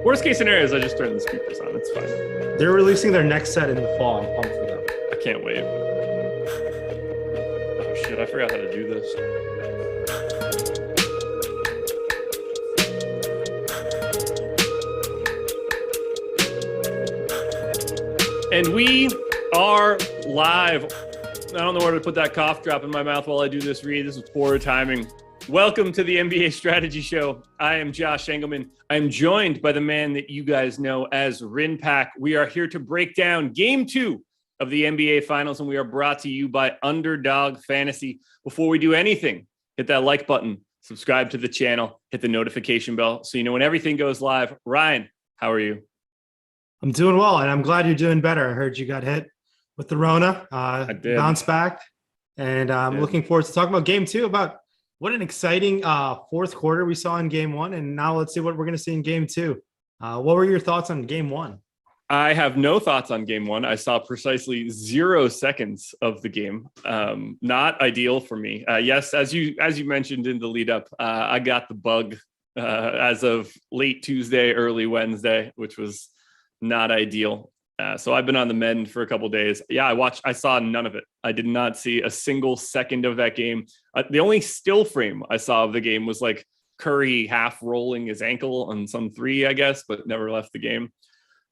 Worst case scenario is I just turn the speakers on. It's fine. They're releasing their next set in the fall. I'm pumped for them. I can't wait. Oh shit, I forgot how to do this. And we are live. I don't know where to put that cough drop in my mouth while I do this read. This is poor timing. Welcome to the NBA Strategy Show. I am Josh Engleman. I'm joined by the man that you guys know as Rayen Patnaik. We are here to break down Game 2 of the NBA Finals, and we are brought to you by Underdog Fantasy. Before we do anything, hit that like button, subscribe to the channel, hit the notification bell so you know when everything goes live. Ryan, how are you? I'm doing well, and I'm glad you're doing better. I heard you got hit with the Rona. I did. Bounced back, and I'm looking forward to talking about Game 2, about what an exciting fourth quarter we saw in Game 1, and now let's see what we're going to see in Game 2. What were your thoughts on Game 1? I have no thoughts on Game 1. I saw precisely 0 seconds of the game. Not ideal for me. Yes, as you mentioned in the lead up, I got the bug as of late Tuesday, early Wednesday, which was not ideal. So I've been on the mend for a couple of days. Yeah, I saw none of it. I did not see a single second of that game. The only still frame I saw of the game was like Curry half rolling his ankle on some three, I guess, but never left the game.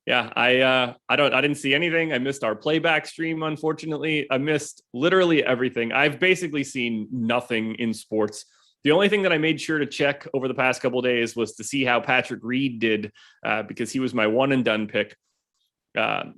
Yeah, I didn't see anything. I missed our playback stream, unfortunately. I missed literally everything. I've basically seen nothing in sports. The only thing that I made sure to check over the past couple of days was to see how Patrick Reed did, because he was my one and done pick. I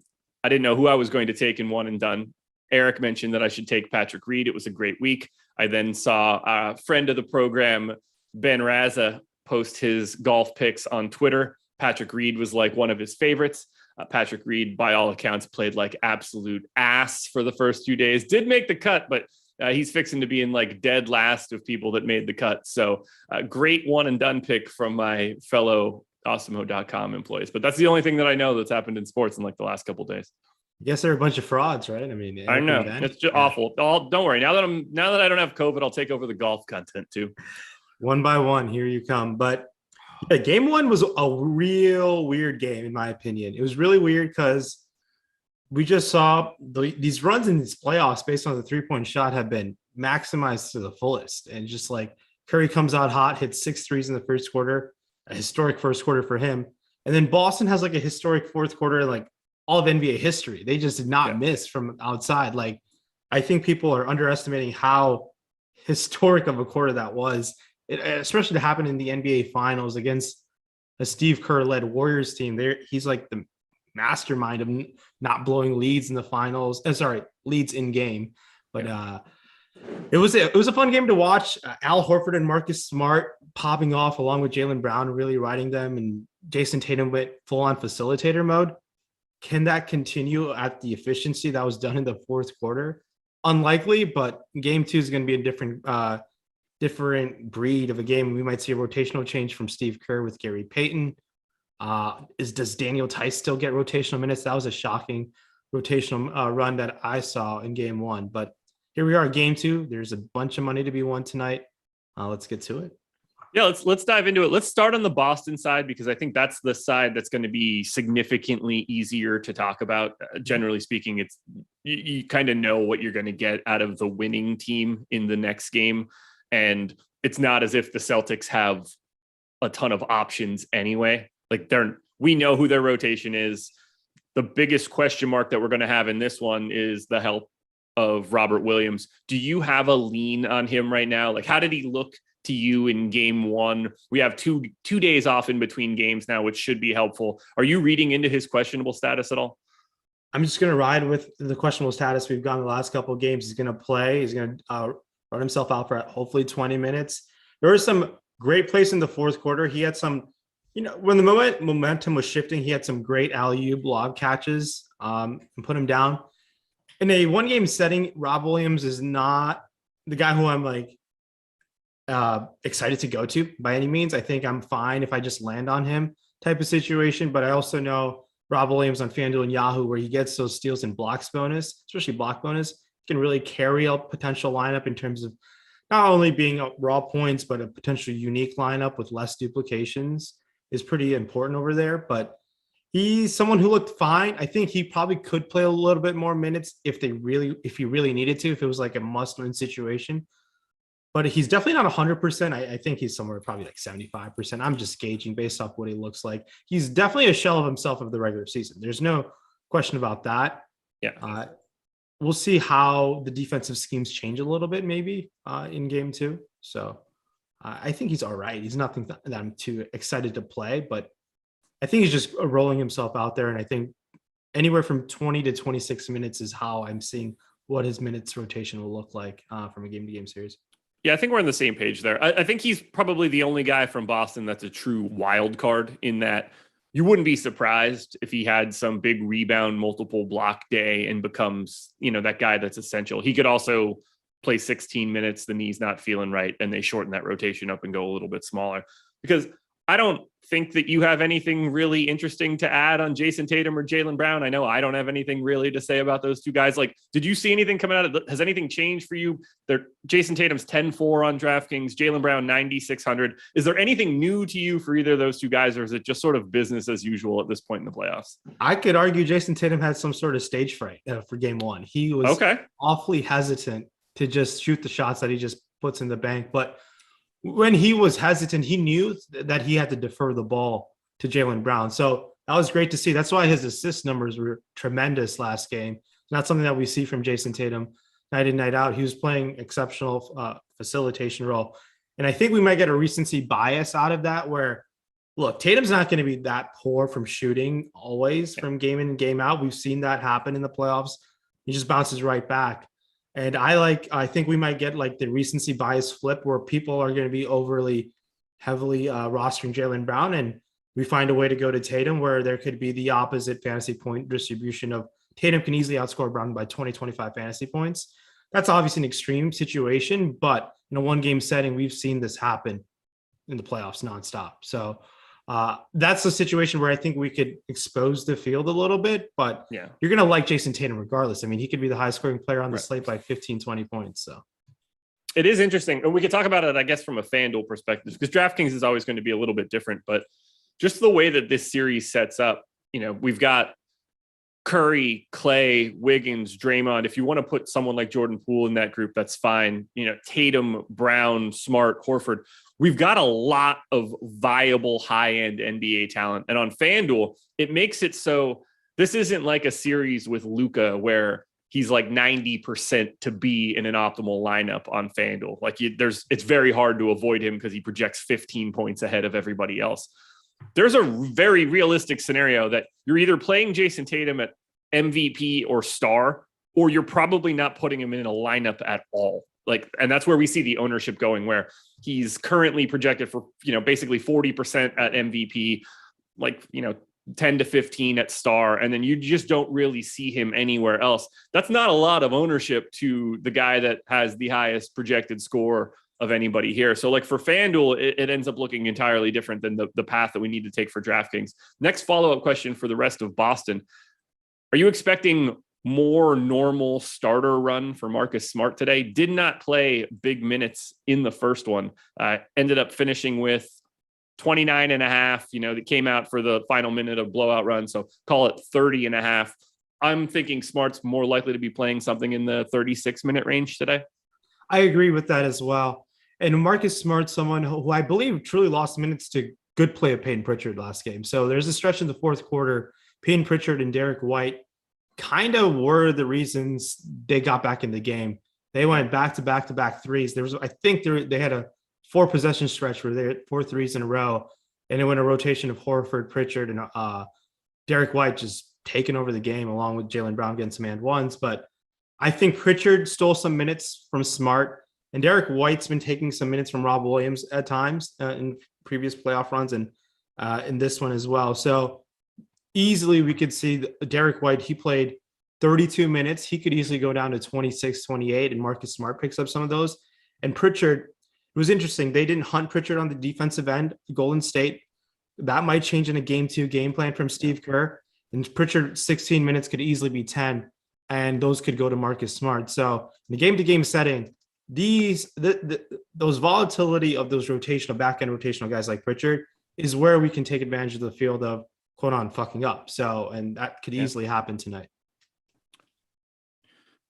didn't know who I was going to take in one and done. Eric mentioned that I should take Patrick Reed. It was a great week. I then saw a friend of the program, Ben Raza, post his golf picks on Twitter. Patrick Reed was like one of his favorites. Patrick Reed, by all accounts, played like absolute ass for the first few days. Did make the cut, but he's fixing to be in like dead last of people that made the cut. So great one and done pick from my fellow Awesemo.com employees. But that's the only thing that I know that's happened in sports in like the last couple of days. I guess they're a bunch of frauds, right? I mean, I know it's just awful. Don't worry. Now that I don't have COVID, I'll take over the golf content too. One by one, here you come. But yeah, Game 1 was a real weird game, in my opinion. It was really weird because we just saw these runs in these playoffs based on the three-point shot have been maximized to the fullest. And just like Curry comes out hot, hits 6 threes in the first quarter, a historic first quarter for him. And then Boston has like a historic fourth quarter, like all of NBA history. They just did not miss from outside. Like, I think people are underestimating how historic of a quarter that was, especially to happen in the NBA Finals against a Steve Kerr-led Warriors team. He's like the mastermind of not blowing leads in the finals. Leads in game. But it was a fun game to watch. Al Horford and Marcus Smart popping off along with Jaylen Brown, really riding them, and Jason Tatum went full-on facilitator mode. Can that continue at the efficiency that was done in the fourth quarter? Unlikely, but Game 2 is going to be a different breed of a game. We might see a rotational change from Steve Kerr with Gary Payton. Does Daniel Tice still get rotational minutes? That was a shocking rotational run that I saw in Game 1. But here we are, Game 2. There's a bunch of money to be won tonight. Let's get to it. Yeah, let's dive into it. Let's start on the Boston side, because I think that's the side that's going to be significantly easier to talk about. Generally speaking, it's you kind of know what you're going to get out of the winning team in the next game. And it's not as if the Celtics have a ton of options anyway. Like we know who their rotation is. The biggest question mark that we're going to have in this one is the health of Robert Williams. Do you have a lean on him right now? Like, how did he look to you in Game 1? We have two days off in between games now, which should be helpful. Are you reading into his questionable status at all? I'm just going to ride with the questionable status we've gone the last couple of games. He's going to play. He's going to run himself out for hopefully 20 minutes. There was some great plays in the fourth quarter. He had some, when the momentum was shifting, he had some great alley-oop lob catches and put him down. In a one-game setting, Rob Williams is not the guy who I'm like excited to go to by any means. I think I'm fine if I just land on him type of situation. But I also know Rob Williams on FanDuel and Yahoo, where he gets those steals and blocks bonus, especially block bonus, can really carry a potential lineup in terms of not only being raw points, but a potentially unique lineup with less duplications. is pretty important over there, but he's someone who looked fine. I think he probably could play a little bit more minutes if he really needed to, if it was like a must-win situation. But he's definitely not 100%. I think he's somewhere probably like 75%. I'm just gauging based off what he looks like. He's definitely a shell of himself of the regular season. There's no question about that. Yeah. We'll see how the defensive schemes change a little bit maybe in game 2. So I think he's all right. He's nothing that I'm too excited to play, but I think he's just rolling himself out there. And I think anywhere from 20 to 26 minutes is how I'm seeing what his minutes rotation will look like from a game-to-game series. Yeah, I think we're on the same page there. I think he's probably the only guy from Boston that's a true wild card in that you wouldn't be surprised if he had some big rebound, multiple block day and becomes, that guy that's essential. He could also play 16 minutes, the knee's not feeling right, and they shorten that rotation up and go a little bit smaller. Because I don't think that you have anything really interesting to add on Jason Tatum or Jaylen Brown. I know I don't have anything really to say about those two guys. Like, did you see anything coming out of has anything changed for you? Jason Tatum's 10-4 on DraftKings, Jaylen Brown 9,600. Is there anything new to you for either of those two guys, or is it just sort of business as usual at this point in the playoffs? I could argue Jason Tatum had some sort of stage fright for game 1. He was awfully hesitant to just shoot the shots that he just puts in the bank. But when he was hesitant, he knew that he had to defer the ball to Jaylen Brown. So that was great to see. That's why his assist numbers were tremendous last game. Not something that we see from Jason Tatum night in, night out. He was playing exceptional facilitation role. And I think we might get a recency bias out of that where, look, Tatum's not going to be that poor from shooting always from game in and game out. We've seen that happen in the playoffs. He just bounces right back. And I think we might get like the recency bias flip where people are going to be overly heavily rostering Jaylen Brown, and we find a way to go to Tatum where there could be the opposite fantasy point distribution of Tatum can easily outscore Brown by 20, 25 fantasy points. That's obviously an extreme situation, but in a one-game setting, we've seen this happen in the playoffs nonstop. So that's a situation where I think we could expose the field a little bit, but you're going to like Jason Tatum regardless. I mean, he could be the highest scoring player on the slate by 15, 20 points. So it is interesting. And we could talk about it, I guess, from a FanDuel perspective, because DraftKings is always going to be a little bit different, but just the way that this series sets up, we've got Curry, Clay, Wiggins, Draymond. If you want to put someone like Jordan Poole in that group, that's fine. Tatum, Brown, Smart, Horford. We've got a lot of viable high-end NBA talent. And on FanDuel, it makes it so this isn't like a series with Luka where he's like 90% to be in an optimal lineup on FanDuel. Like it's very hard to avoid him because he projects 15 points ahead of everybody else. There's a very realistic scenario that you're either playing Jason Tatum at MVP or star, or you're probably not putting him in a lineup at all. And that's where we see the ownership going, where he's currently projected for, basically 40% at MVP, 10 to 15 at star. And then you just don't really see him anywhere else. That's not a lot of ownership to the guy that has the highest projected score of anybody here. So for FanDuel, it ends up looking entirely different than the path that we need to take for DraftKings. Next follow-up question for the rest of Boston. Are you expecting more normal starter run for Marcus Smart today? Did not play big minutes in the first one. Ended up finishing with 29 and a half, that came out for the final minute of blowout run. So call it 30 and a half. I'm thinking Smart's more likely to be playing something in the 36-minute range today. I agree with that as well. And Marcus Smart, someone who I believe truly lost minutes to good play of Peyton Pritchard last game. So there's a stretch in the fourth quarter. Peyton Pritchard and Derek White kind of were the reasons they got back in the game. They went back to back to back threes. They had a 4 possession stretch where they had 4 threes in a row, and it went a rotation of Horford, Pritchard, and Derek White just taking over the game along with Jaylen Brown getting some and ones. But I think Pritchard stole some minutes from Smart, and Derek White's been taking some minutes from Rob Williams at times in previous playoff runs and in this one as well. So easily we could see Derek White, he played 32 minutes. He could easily go down to 26, 28, and Marcus Smart picks up some of those. And Pritchard, it was interesting. They didn't hunt Pritchard on the defensive end, Golden State. That might change in a game 2 game plan from Steve Kerr. And Pritchard, 16 minutes could easily be 10, and those could go to Marcus Smart. So in the game-to-game setting, those volatility of those back-end rotational guys like Pritchard is where we can take advantage of the field of quote on fucking up. So, and that could easily happen tonight.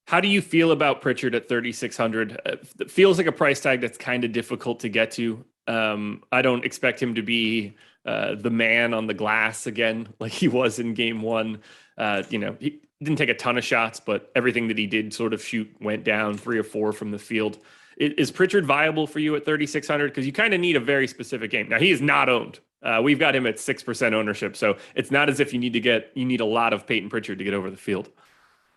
How do you feel about Pritchard at 3,600? It feels like a price tag that's kind of difficult to get to. I don't expect him to be the man on the glass again, like he was in game one. He didn't take a ton of shots, but everything that he did sort of shoot went down 3 or 4 from the field. Is Pritchard viable for you at 3,600? Because you kind of need a very specific game. Now, he is not owned. We've got him at 6% ownership. So it's not as if you need a lot of Peyton Pritchard to get over the field.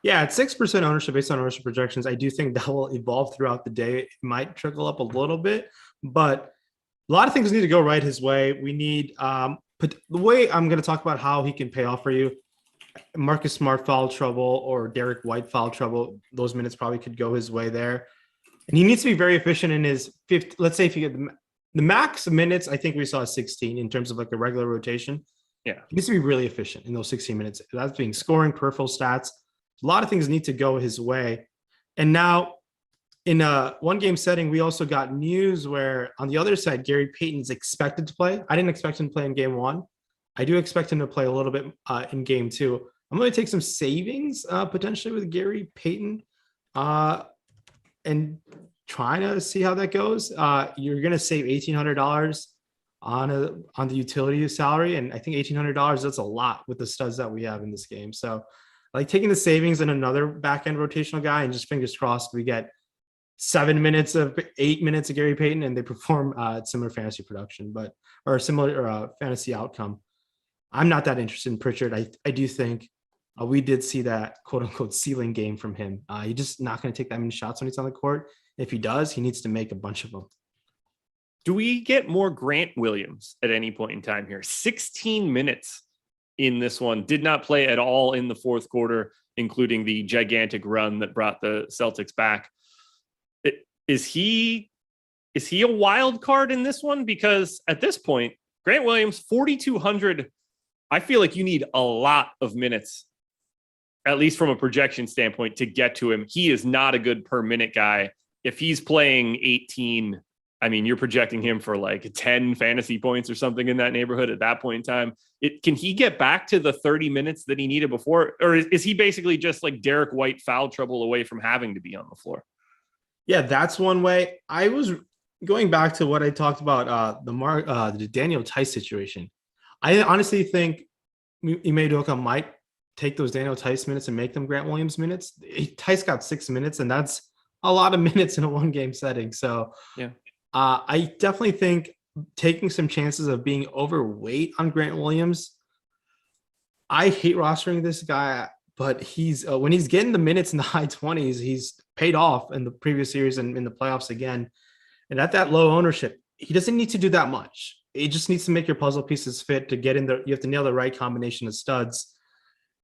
Yeah, at 6% ownership based on ownership projections, I do think that will evolve throughout the day. It might trickle up a little bit, but a lot of things need to go right his way. We need the way I'm going to talk about how he can pay off for you. Marcus Smart foul trouble or Derek White foul trouble. Those minutes probably could go his way there. And he needs to be very efficient in his 50. Let's say if you get the max minutes, I think we saw 16 in terms of like a regular rotation. Yeah. He needs to be really efficient in those 16 minutes. That's being scoring, peripheral stats. A lot of things need to go his way. And now in a one-game setting, we also got news where on the other side, Gary Payton's expected to play. I didn't expect him to play in game one. I do expect him to play a little bit in game two. I'm going to take some savings potentially with Gary Payton and trying to see how that goes. You're going to save $1,800 on the utility salary. And I think $1,800, that's a lot with the studs that we have in this game. So like taking the savings and another back end rotational guy and just fingers crossed we get 8 minutes of Gary Payton and they perform similar fantasy production, or similar fantasy outcome. I'm not that interested in Pritchard. I do think we did see that quote unquote ceiling game from him. He's just not going to take that many shots when he's on the court. If he does, he needs to make a bunch of them. Do we get more Grant Williams at any point in time here? 16 minutes in this one, did not play at all in the fourth quarter, including the gigantic run that brought the Celtics back. Is he a wild card in this one? Because at this point, Grant Williams, 4,200, I feel like you need a lot of minutes, at least from a projection standpoint, to get to him. He is not a good per minute guy. If he's playing 18, I mean, you're projecting him for like 10 fantasy points or something in that neighborhood at that point in time. Can he get back to the 30 minutes that he needed before? Or is he basically just like Derek White foul trouble away from having to be on the floor? Yeah, that's one way. I was going back to what I talked about, the Daniel Tice situation. I honestly think Ime Udoka might take those Daniel Tice minutes and make them Grant Williams minutes. Tice got 6 minutes, and that's a lot of minutes in a one-game setting. So yeah. I definitely think taking some chances of being overweight on Grant Williams. I hate rostering this guy, but he's when he's getting the minutes in the high 20s, he's paid off in the previous series and in the playoffs again. And at that low ownership, he doesn't need to do that much. It just needs to make your puzzle pieces fit to get in there. You have to nail the right combination of studs.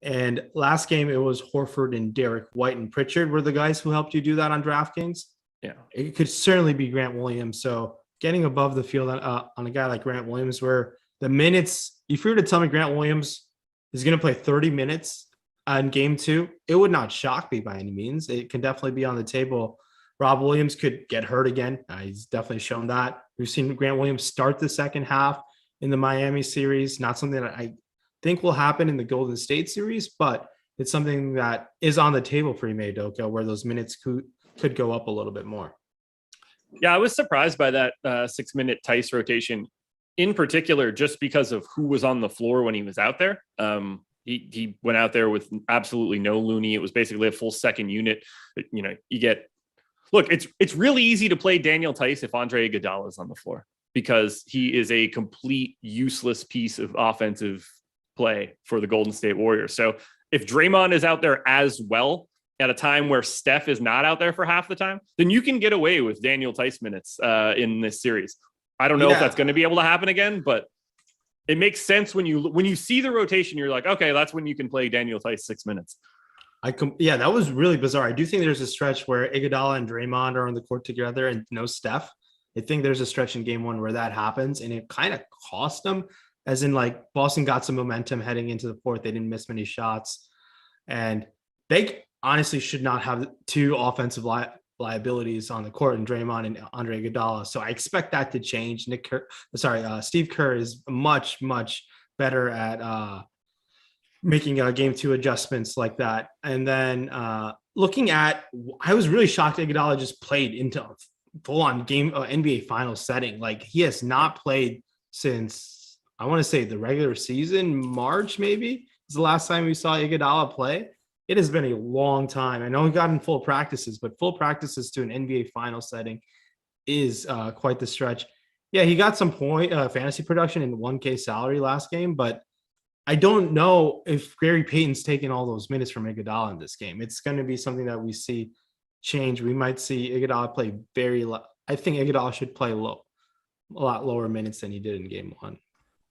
And last game, it was Horford and Derek White and Pritchard were the guys who helped you do that on DraftKings. Yeah, it could certainly be Grant Williams. So getting above the field on a guy like Grant Williams, where the minutes, if you were to tell me Grant Williams is going to play 30 minutes in game two, it would not shock me by any means. It can definitely be on the table. Rob Williams could get hurt again. He's definitely shown that. We've seen Grant Williams start the second half in the Miami series. Not something that I think will happen in the Golden State series, but it's something that is on the table for Ime Udoka, where those minutes could go up a little bit more. Yeah, I was surprised by that 6-minute Tice rotation, in particular, just because of who was on the floor when he was out there. He went out there with absolutely no Looney. It was basically a full second unit. Look, it's really easy to play Daniel Tice if Andre Iguodala is on the floor, because he is a complete useless piece of offensive play for the Golden State Warriors. So if Draymond is out there as well at a time where Steph is not out there for half the time, then you can get away with Daniel Tice minutes in this series. I don't know if that's going to be able to happen again, but it makes sense when you see the rotation. You're like, okay, that's when you can play Daniel Tice 6 minutes. That was really bizarre. I do think there's a stretch where Iguodala and Draymond are on the court together and no Steph. I think there's a stretch in game one where that happens, and it kind of cost them, as in like Boston got some momentum heading into the fourth. They didn't miss many shots, and they honestly should not have two offensive liabilities on the court and Draymond and Andre Iguodala. So I expect that to change. Steve Kerr is much, much better at making game 2 adjustments like that. And then looking at, I was really shocked Iguodala just played into a full-on game NBA Finals setting. Like he has not played since, I want to say, the regular season. March maybe is the last time we saw Iguodala play. It has been a long time. I know he got in full practices, but full practices to an NBA final setting is quite the stretch. Yeah, he got some fantasy production in 1K salary last game, but I don't know if Gary Payton's taking all those minutes from Iguodala in this game. It's going to be something that we see change. We might see Iguodala play very low. I think Iguodala should play a lot lower minutes than he did in game 1.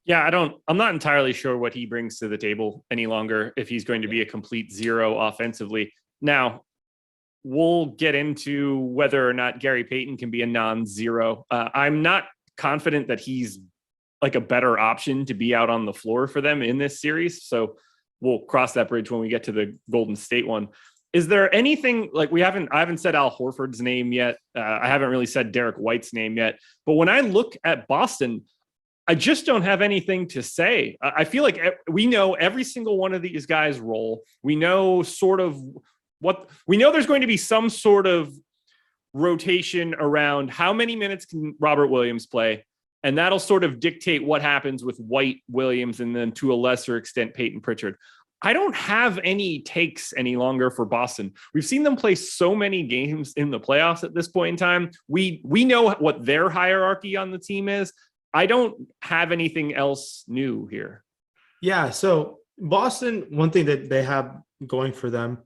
Yeah, I'm not entirely sure what he brings to the table any longer, if he's going to be a complete zero offensively. Now, we'll get into whether or not Gary Payton can be a non-zero. I'm not confident that he's like a better option to be out on the floor for them in this series. So we'll cross that bridge when we get to the Golden State one. Is there anything like I haven't said Al Horford's name yet. I haven't really said Derek White's name yet, but when I look at Boston, I just don't have anything to say. I feel like we know every single one of these guys' role. We know there's going to be some sort of rotation around how many minutes can Robert Williams play. And that'll sort of dictate what happens with White, Williams, and then to a lesser extent, Peyton Pritchard. I don't have any takes any longer for Boston. We've seen them play so many games in the playoffs at this point in time. We know what their hierarchy on the team is. I don't have anything else new here. Yeah. So Boston, one thing that they have going for them,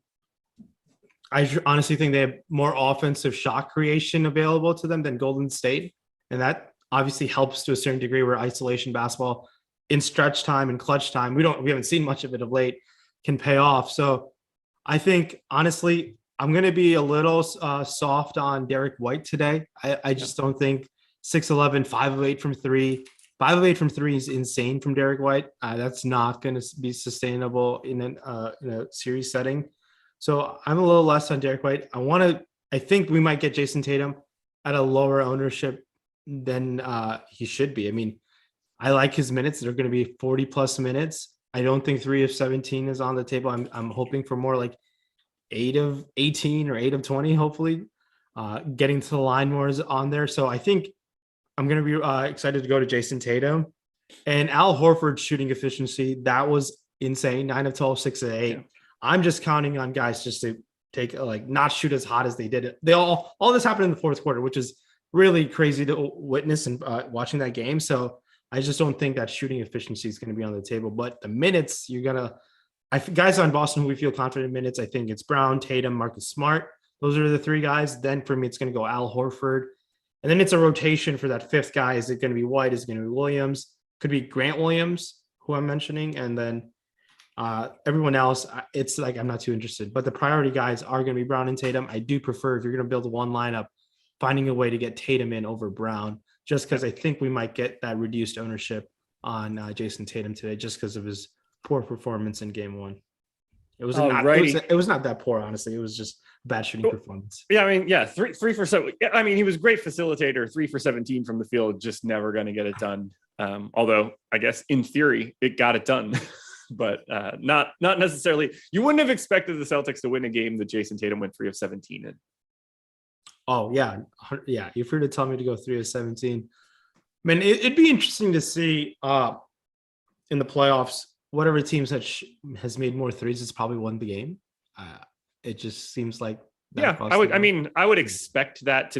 I honestly think they have more offensive shot creation available to them than Golden State. And that obviously helps to a certain degree where isolation basketball in stretch time and clutch time, we haven't seen much of it of late, can pay off. So I think, honestly, I'm going to be a little soft on Derek White today. I just don't think 6'11", 5 of 8 from 3. 5 of 8 from 3 is insane from Derek White. That's not going to be sustainable in a series setting. So I'm a little less on Derek White. I think we might get Jason Tatum at a lower ownership than he should be. I mean, I like his minutes. They're going to be 40 plus minutes. I don't think 3 of 17 is on the table. I'm hoping for more like 8 of 18 or 8 of 20, hopefully. Getting to the line more is on there. So I think I'm going to be excited to go to Jason Tatum. And Al Horford's shooting efficiency, that was insane. 9 of 12, 6 of 8. Yeah. I'm just counting on guys just to take not shoot as hot as they did. They all this happened in the fourth quarter, which is really crazy to witness and watching that game. So I just don't think that shooting efficiency is going to be on the table. But the minutes, guys on Boston who we feel confident in minutes, I think it's Brown, Tatum, Marcus Smart. Those are the 3 guys. Then for me, it's going to go Al Horford. And then it's a rotation for that 5th guy. Is it going to be White? Is it going to be Williams? Could be Grant Williams, who I'm mentioning. And then everyone else, it's like I'm not too interested. But the priority guys are going to be Brown and Tatum. I do prefer, if you're going to build one lineup, finding a way to get Tatum in over Brown, just because I think we might get that reduced ownership on Jason Tatum today, just because of his poor performance in game 1. It was not that poor, honestly. It was just bad shooting performance. Yeah, I mean, 3 for 7. I mean, he was a great facilitator. 3 for 17 from the field, just never going to get it done. Although I guess in theory it got it done, but not necessarily. You wouldn't have expected the Celtics to win a game that Jason Tatum went 3 of 17 in. Oh, yeah. Yeah. You're free to tell me to go 3 of 17. I mean, it'd be interesting to see in the playoffs, whatever teams that has made more threes has probably won the game. It just seems like. I would expect that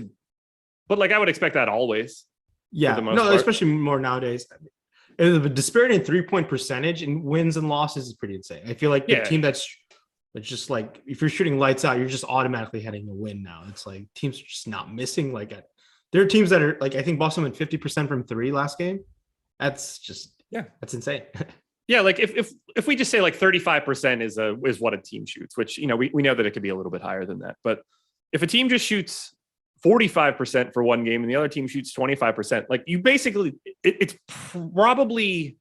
I would expect that always. Yeah. No, especially more nowadays. The disparity in 3-point percentage in wins and losses is pretty insane. I feel like the team that's just like, if you're shooting lights out, you're just automatically heading to win now. It's like teams are just not missing. There are teams that are like, I think Boston went 50% from 3 last game. That's just, that's insane. Yeah. Like if we just say like 35% is what a team shoots, which, we know that it could be a little bit higher than that. But if a team just shoots 45% for one game and the other team shoots 25%, like you basically, it's probably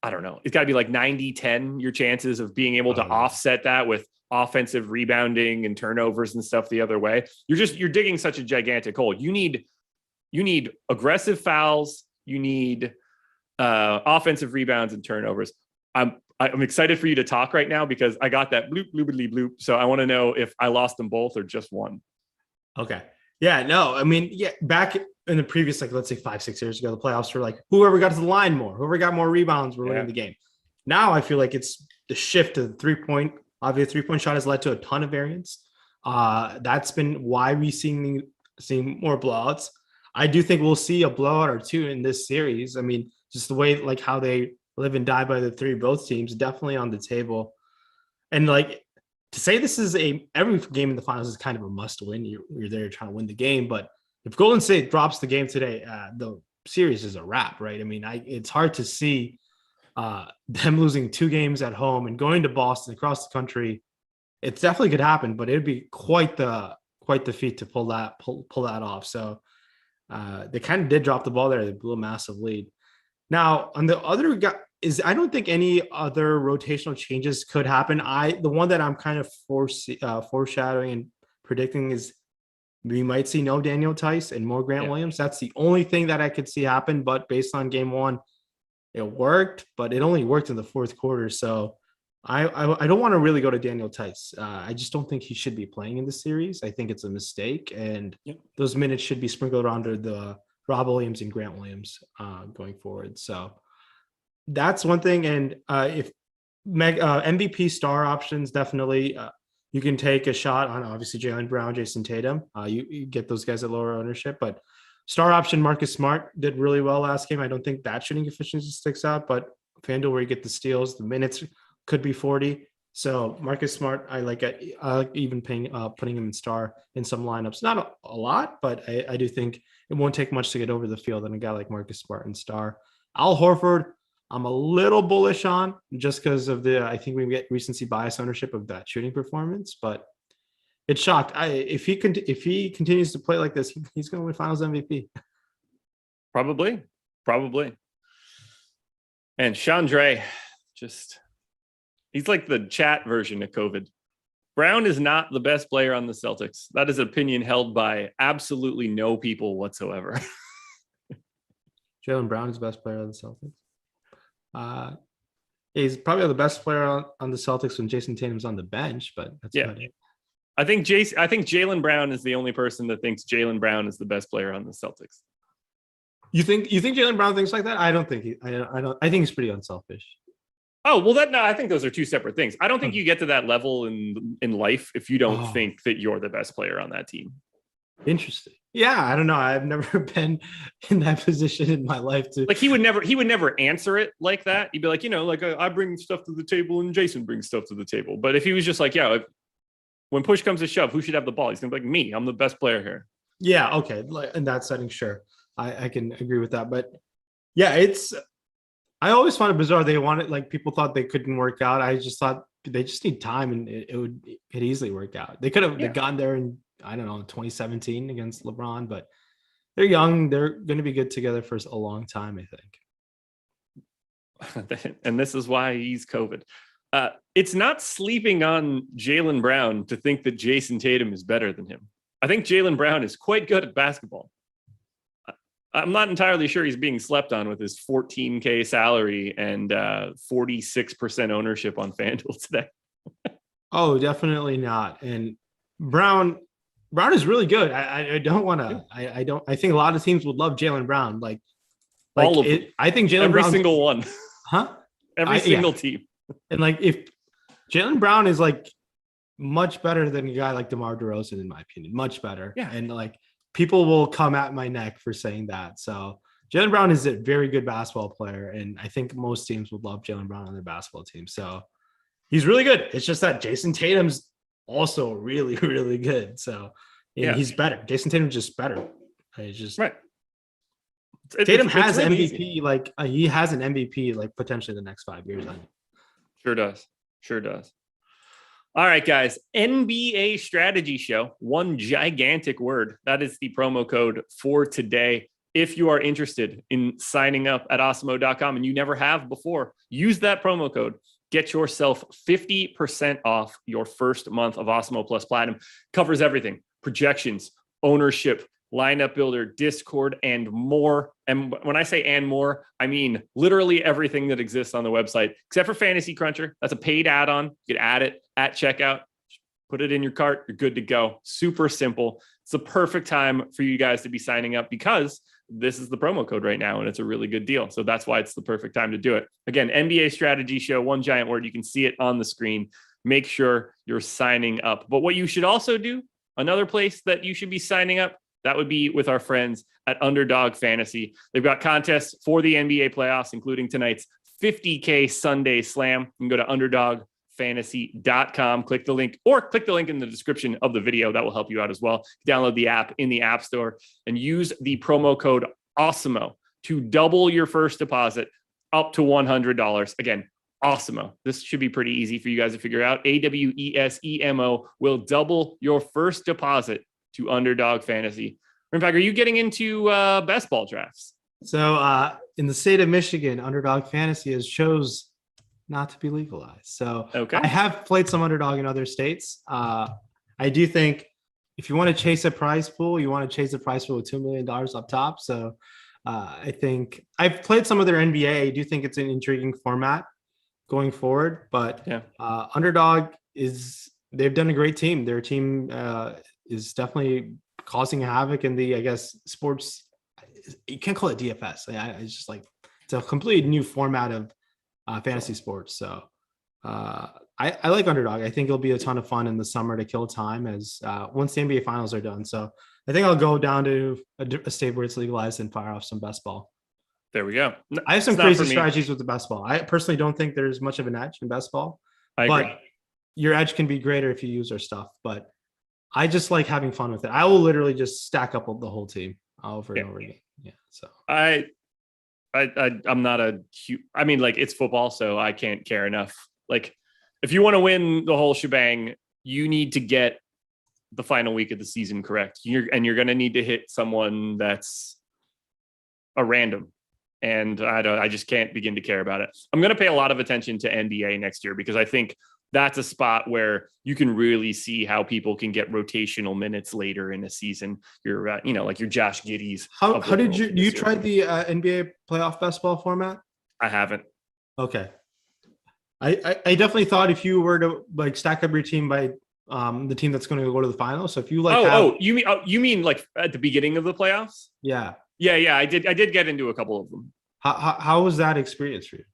I don't know. It's got to be like 90-10 your chances of being able to offset that with offensive rebounding and turnovers and stuff the other way. You're digging such a gigantic hole. You need aggressive fouls. You need offensive rebounds and turnovers. I'm excited for you to talk right now because I got that bloop, bloopity bloop. So I want to know if I lost them both or just one. Okay. Yeah, no, I mean, yeah, back in the previous, like, let's say 5-6 years ago, the playoffs were like, whoever got to the line more, whoever got more rebounds were winning the game. Now I feel like it's the shift to the 3-point. Obviously, 3-point shot has led to a ton of variance. That's been why we seeing more blowouts. I do think we'll see a blowout or two in this series. I mean, just the way, like, how they live and die by the three, both teams, definitely on the table. And, like, to say this is every game in the finals is kind of a must win. You're there trying to win the game, but if Golden State drops the game today, the series is a wrap, right? I mean, it's hard to see them losing 2 games at home and going to Boston across the country. It definitely could happen, but it'd be quite the feat to pull that off. So they kind of did drop the ball there. They blew a massive lead. Now on the other guy I don't think any other rotational changes could happen. The one that I'm kind of foreshadowing and predicting is we might see no Daniel Tice and more Grant Williams. That's the only thing that I could see happen. But based on game one, it worked, but it only worked in the fourth quarter. So I don't want to really go to Daniel Tice. I just don't think he should be playing in the series. I think it's a mistake, and those minutes should be sprinkled under the Rob Williams and Grant Williams going forward. So that's one thing. And if MVP star options, definitely you can take a shot on obviously Jaylen Brown, Jason Tatum. You get those guys at lower ownership, but star option Marcus Smart did really well last game. I don't think that shooting efficiency sticks out, but FanDuel where you get the steals, the minutes could be 40. So Marcus Smart, I like even putting him in star in some lineups. Not a lot, but I do think it won't take much to get over the field on a guy like Marcus Smart and star. Al Horford, I'm a little bullish on just because of I think we get recency bias ownership of that shooting performance, but it's shocked. If he continues to play like this, he's going to win Finals MVP. Probably. And Chandre, he's like the chat version of COVID. Brown is not the best player on the Celtics. That is an opinion held by absolutely no people whatsoever. Jaylen Brown is the best player on the Celtics. He's probably the best player on the Celtics when Jason Tatum's on the bench, but that's about it. I think Jaylen Brown is the only person that thinks Jaylen Brown is the best player on the Celtics. You think Jaylen Brown thinks like that? I don't think I think he's pretty unselfish. Oh, well, I think those are two separate things. I don't think you get to that level in life if you don't think that you're the best player on that team. Interesting. Yeah, I don't know. I've never been in that position in my life to like he would never answer it like that. He'd be like, I bring stuff to the table and Jason brings stuff to the table. But if he was just like, when push comes to shove, who should have the ball? He's gonna be like, me. I'm the best player here. Yeah, okay. In that setting, sure. I can agree with that. But yeah, I always found it bizarre. They wanted, like, people thought they couldn't work out. I just thought they just need time and it would easily work out. They could have gone there in, I don't know, 2017 against LeBron, but they're young. They're going to be good together for a long time, I think. And this is why he's COVID. It's not sleeping on Jaylen Brown to think that Jason Tatum is better than him. I think Jaylen Brown is quite good at basketball. I'm not entirely sure he's being slept on with his $14K salary and 46% ownership on FanDuel today. Oh, definitely not. And Brown is really good. I don't want to. I think a lot of teams would love Jaylen Brown. Like all of them. I think Jaylen every Brown, single one. Huh? Every single team. And like if Jaylen Brown is like much better than a guy like DeMar DeRozan, in my opinion, much better. Yeah. And like people will come at my neck for saying that. So Jaylen Brown is a very good basketball player, and I think most teams would love Jaylen Brown on their basketball team. So he's really good. It's just that Jason Tatum's also really, really good. So he's better. Jason Tatum's just better. He's just right. Tatum has really MVP. Easy. Like he has an MVP like potentially the next 5 years. Sure does. All right, guys. NBA strategy show. One gigantic word. That is the promo code for today. If you are interested in signing up at Awesemo.com and you never have before, use that promo code. Get yourself 50% off your first month of Awesemo Plus Platinum. Covers everything: projections, ownership, lineup builder, Discord, and more. And when I say and more, I mean literally everything that exists on the website, except for Fantasy Cruncher. That's a paid add-on. You can add it at checkout. Put it in your cart. You're good to go. Super simple. It's the perfect time for you guys to be signing up because this is the promo code right now, and it's a really good deal. So that's why it's the perfect time to do it. Again, NBA Strategy Show, one giant word. You can see it on the screen. Make sure you're signing up. But what you should also do, another place that you should be signing up, that would be with our friends at Underdog Fantasy. They've got contests for the NBA playoffs, including tonight's $50K Sunday Slam. You can go to underdogfantasy.com, click the link in the description of the video. That will help you out as well. Download the app in the App Store and use the promo code Awesemo to double your first deposit up to $100. Again, Awesemo. This should be pretty easy for you guys to figure out. AWESEMO will double your first deposit to Underdog Fantasy. In fact, are you getting into best ball drafts? So in the state of Michigan, Underdog Fantasy has chose not to be legalized. So okay. I have played some Underdog in other states. I do think if you want to chase a prize pool, you want to chase a prize pool with $2 million up top. So I think I've played some of their NBA. I do think it's an intriguing format going forward, but Underdog they've done a great team. Their team is definitely causing havoc in the, I guess, sports. You can't call it DFS. It's just like, it's a completely new format of fantasy sports. So I like Underdog. I think it'll be a ton of fun in the summer to kill time as once the NBA finals are done. So I think I'll go down to a state where it's legalized and fire off some best ball. There we go. I have some crazy strategies with the best ball. I personally don't think there's much of an edge in best ball. I agree. Your edge can be greater if you use our stuff, but I just like having fun with it. I will literally just stack up the whole team over and over again. Yeah. So I'm not it's football, so I can't care enough. Like, if you want to win the whole shebang, you need to get the final week of the season correct. You're going to need to hit someone that's a random. And I just can't begin to care about it. I'm going to pay a lot of attention to NBA next year because I think that's a spot where you can really see how people can get rotational minutes later in a season. You're, like your Josh Giddeys. How did you try the NBA playoff best ball format? I haven't. Okay. I definitely thought if you were to like stack up your team by the team that's going to go to the finals. So if you like, you mean like at the beginning of the playoffs? Yeah. Yeah. I did get into a couple of them. How was that experience for you?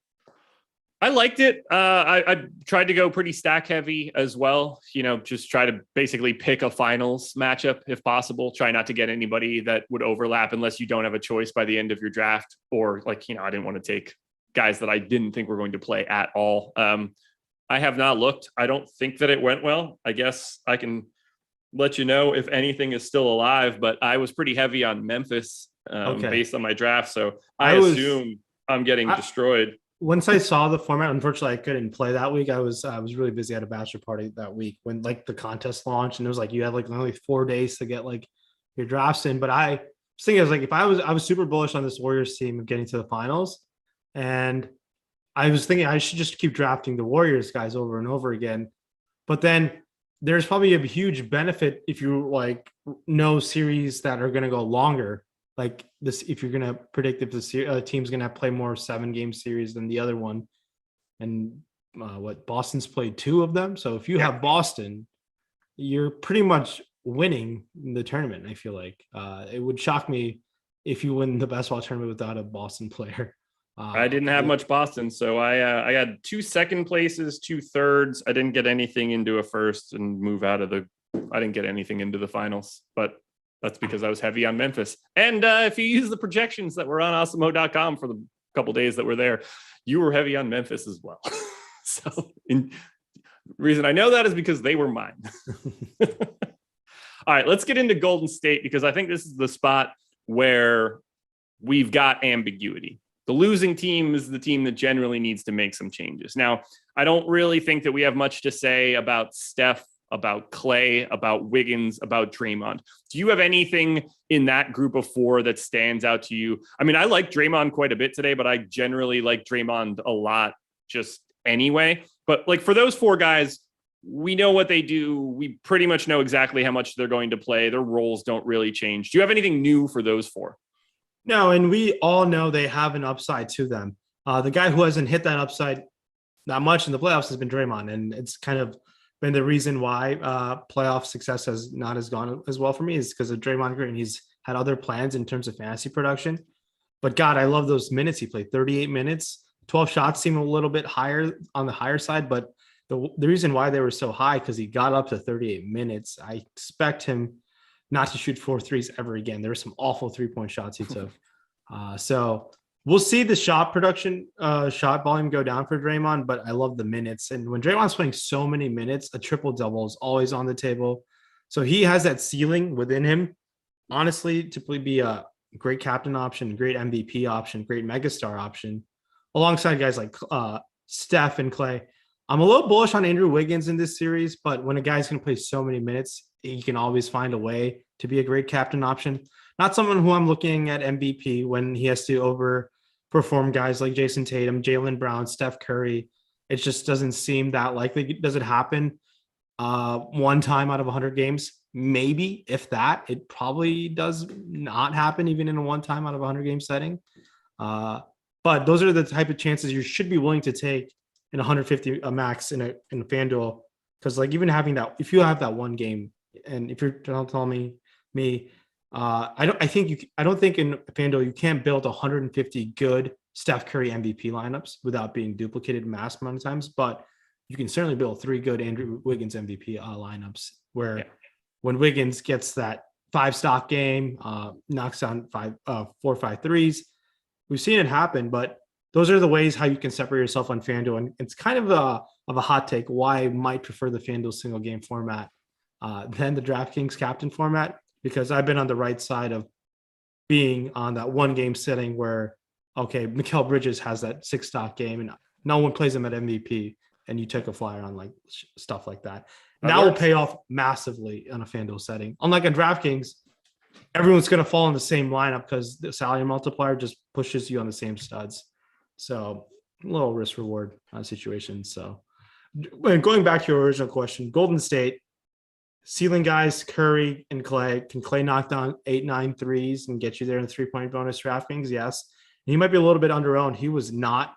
I liked it. I tried to go pretty stack heavy as well. Just try to basically pick a finals matchup if possible. Try not to get anybody that would overlap unless you don't have a choice by the end of your draft. Or I didn't want to take guys that I didn't think were going to play at all. I have not looked. I don't think that it went well. I guess I can let you know if anything is still alive, but I was pretty heavy on Memphis based on my draft. So I assume I'm getting destroyed. Once I saw the format, unfortunately, I couldn't play that week. I was really busy at a bachelor party that week when the contest launched, and it was you had only 4 days to get your drafts in. But I was thinking, I was super bullish on this Warriors team of getting to the finals, and I was thinking I should just keep drafting the Warriors guys over and over again. But then there's probably a huge benefit if you know series that are going to go longer. Like this, if you're going to predict if the team's going to play more 7-game series than the other one. And Boston's played 2 of them. So if you have Boston, you're pretty much winning the tournament. I feel like it would shock me if you win the best ball tournament without a Boston player. I didn't have much Boston. So I got 2 second places, 2 thirds. I didn't get anything into a first and move out of I didn't get anything into the finals, but that's because I was heavy on Memphis. And if you use the projections that were on Awesemo.com for the couple days that were there, you were heavy on Memphis as well. So the reason I know that is because they were mine. All right, let's get into Golden State because I think this is the spot where we've got ambiguity. The losing team is the team that generally needs to make some changes. Now, I don't really think that we have much to say about Steph, about Clay, about Wiggins, about Draymond. Do you have anything in that group of 4 that stands out to you? I mean, I like Draymond quite a bit today, but I generally like Draymond a lot just anyway. But like for those four guys, we know what they do. We pretty much know exactly how much they're going to play. Their roles don't really change. Do you have anything new for those four? No, and we all know they have an upside to them. The guy who hasn't hit that upside that much in the playoffs has been Draymond, and it's kind of been the reason why playoff success has not as gone as well for me is because of Draymond Green. He's had other plans in terms of fantasy production, but God, I love those minutes he played. 38 minutes, 12 shots seem a little bit higher on the higher side, but the reason why they were so high because he got up to 38 minutes. I expect him not to shoot 4 threes ever again. There were some awful 3-point shots he took. So we'll see the shot production, shot volume go down for Draymond, but I love the minutes. And when Draymond's playing so many minutes, a triple-double is always on the table. So he has that ceiling within him, honestly, to be a great captain option, great MVP option, great megastar option, alongside guys like Steph and Clay. I'm a little bullish on Andrew Wiggins in this series, but when a guy's going to play so many minutes, he can always find a way to be a great captain option. Not someone who I'm looking at MVP when he has to overperform guys like Jason Tatum, Jaylen Brown, Steph Curry. It just doesn't seem that likely. Does it happen one time out of 100 games? Maybe, if that. It probably does not happen even in a one time out of 100 game setting. But those are the type of chances you should be willing to take in 150 a max in a FanDuel, because like even having that, if you have that one game, and if you're telling me, I don't think in FanDuel you can't build 150 good Steph Curry MVP lineups without being duplicated mass amount of times, but you can certainly build 3 good Andrew Wiggins MVP lineups where when Wiggins gets that 5 stock game, knocks down 4 or 5 threes, we've seen it happen, but those are the ways how you can separate yourself on FanDuel. And it's kind of a hot take why I might prefer the FanDuel single game format than the DraftKings captain format, because I've been on the right side of being on that one game setting where, okay, Mikal Bridges has that 6 stock game and no one plays him at MVP, and you take a flyer on like stuff like that. And that will pay off massively on a FanDuel setting. Unlike on DraftKings, everyone's going to fall in the same lineup because the salary multiplier just pushes you on the same studs. So a little risk reward situation. So going back to your original question, Golden State, ceiling guys, Curry and Clay. Can Clay knock down 8-9 threes and get you there in the 3-point bonus DraftKings? Yes. And he might be a little bit underowned. He was not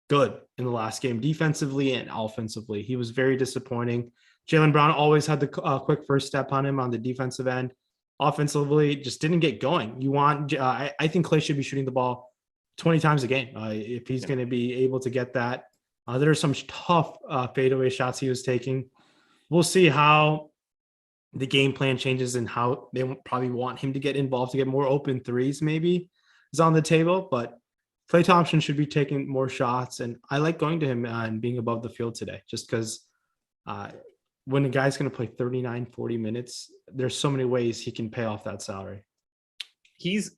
good in the last game, defensively and offensively. He was very disappointing. Jaylen Brown always had the quick first step on him on the defensive end. Offensively, just didn't get going. I think Clay should be shooting the ball 20 times a game if he's going to be able to get that. There are some tough fadeaway shots he was taking. We'll see how the game plan changes and how they probably want him to get involved to get more open threes maybe is on the table. But Klay Thompson should be taking more shots. And I like going to him and being above the field today just because when a guy's going to play 39, 40 minutes, there's so many ways he can pay off that salary.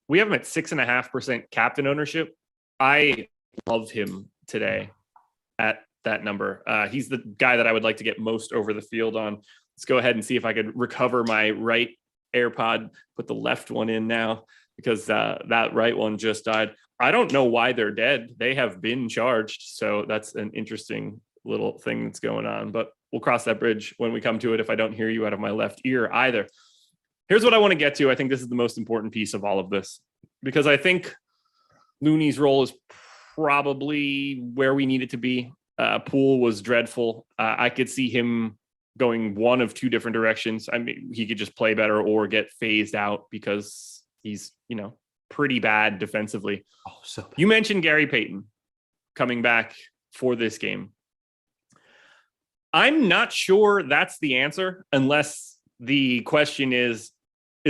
We have him at 6.5% captain ownership. I love him today at that number. He's the guy that I would like to get most over the field on. Let's go ahead and see if I could recover my right AirPod, put the left one in now because that right one just died. I don't know why they're dead. They have been charged. So that's an interesting little thing that's going on, but we'll cross that bridge when we come to it if I don't hear you out of my left ear either. Here's what I want to get to. I think this is the most important piece of all of this because I think Looney's role is probably where we need it to be. Poole was dreadful. I could see him going one of 2 different directions. I mean, he could just play better or get phased out because he's, pretty bad defensively. Oh, so bad. You mentioned Gary Payton coming back for this game. I'm not sure that's the answer unless the question is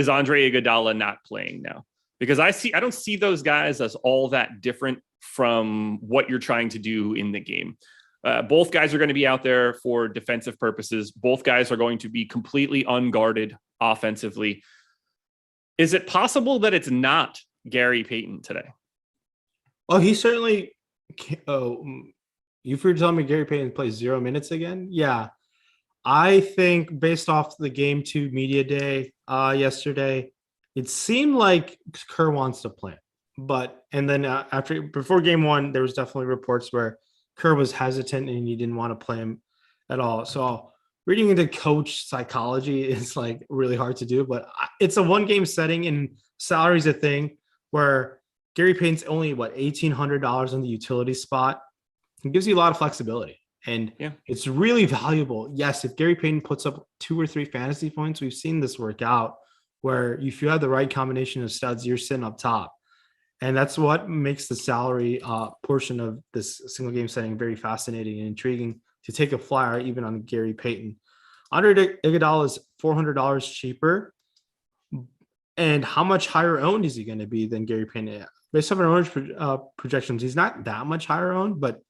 Andre Iguodala not playing now? Because I don't see those guys as all that different from what you're trying to do in the game. Both guys are going to be out there for defensive purposes. Both guys are going to be completely unguarded offensively. Is it possible that it's not Gary Payton today? Oh, he certainly. You're telling me Gary Payton plays 0 minutes again? Yeah. I think based off the Game 2 media day yesterday, it seemed like Kerr wants to play. But and then before Game 1, there was definitely reports where Kerr was hesitant and he didn't want to play him at all. So reading into coach psychology is like really hard to do, but it's a 1-game setting and salary is a thing where Gary Payton's only $1,800 on the utility spot. It gives you a lot of flexibility. And it's really valuable. Yes, if Gary Payton puts up 2 or 3 fantasy points, we've seen this work out where if you have the right combination of studs, you're sitting up top. And that's what makes the salary portion of this single game setting very fascinating and intriguing to take a flyer even on Gary Payton. Andre Iguodala is $400 cheaper. And how much higher owned is he going to be than Gary Payton? Based on our own projections, he's not that much higher owned, but